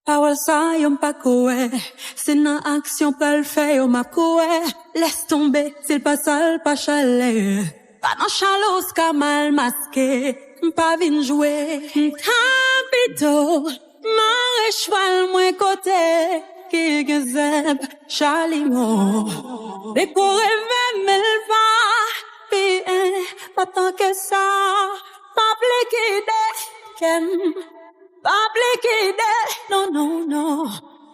Parole ça, yon pas koué. C'est nan action pas le fait, yon m'a koué. Laisse tomber, c'est pas sale, pas chalet. Pas dans chalos, ka mal masqué. Pas vin jouer. Capito, mare cheval, moins côté. Qui gazeb, chalimo. Dès qu'on rêve, mais le va. Bien, pas tant que ça. Pas pliquide, qu'aime. Pas pliquide, non, non, non.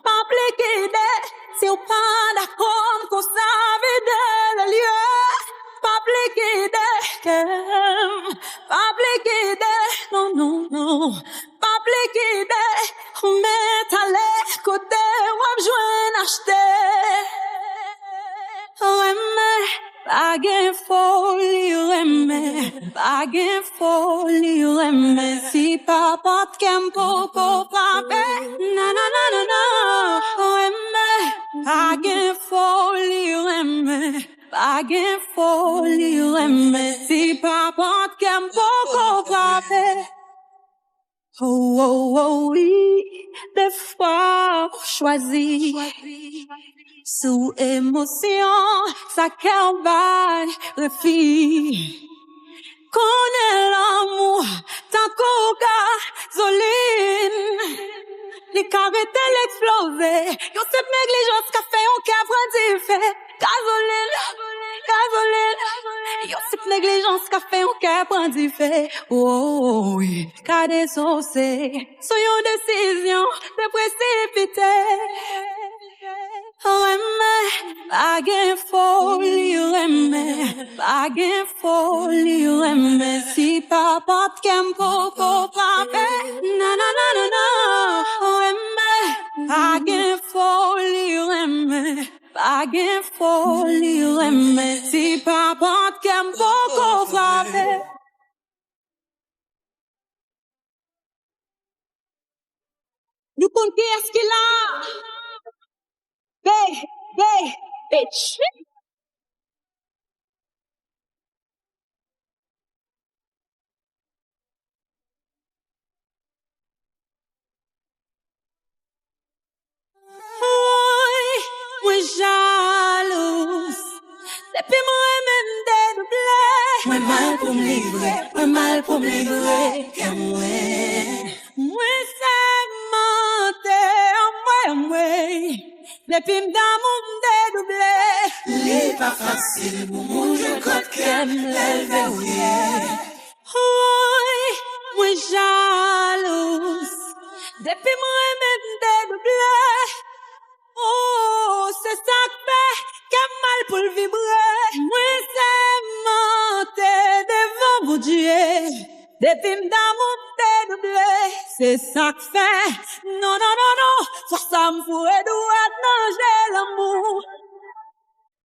Pas pliquide, si on pas d'accord, qu'on savait de le lieu. Pas pliquide, qu'aime. Pas pliquide, non, non, non. Pas pliquide, mais à l'écoute, ou à besoin acheter. Baguette folie, baguette folie, si papa t'aime pour frappé, na na na na na, baguette folie, baguette folie, si papa t'aime pour frappé. Oh, oh, oh, oui, des fois, choisi. Sous émotion, sa cœur bat, refit. Connais l'amour, tant qu'au gasoline. Les carrettes l'exploser. Yo cette négligence qu'a fait, on qu'a brandi fait. Gasoline, gasoline. Yo cette négligence qu'a fait, on qu'a brandi fait. Oh, oui, qu'a désosé. Sur une décision, de précipiter. Baguette folie, baguette folie, si papa t'aime pour frapper, na na na na na, baguette folie, baguette folie, si papa t'aime pour frapper. Du compte qui est-ce qu'il a? Bitch. Moi jalouse. Depuis moi même dédoublé. Moi mal pour me livrer, moi mal pour me livrer. Que moi c'est menteur, moi. Depuis m'damou m'dédoublé. L'est pas facile pour moi, je crois qu'elle l'éveillé. Oui, moi jalouse. Depuis moi même dédoublé. Oh, c'est ça que fait qu'elle mal pour le vibrer. Moi c'est menté devant mon Dieu. Depuis m'damou m'dédoublé. C'est ça que fait. Non, non, non, non. Faut ça m'fouer douette manger.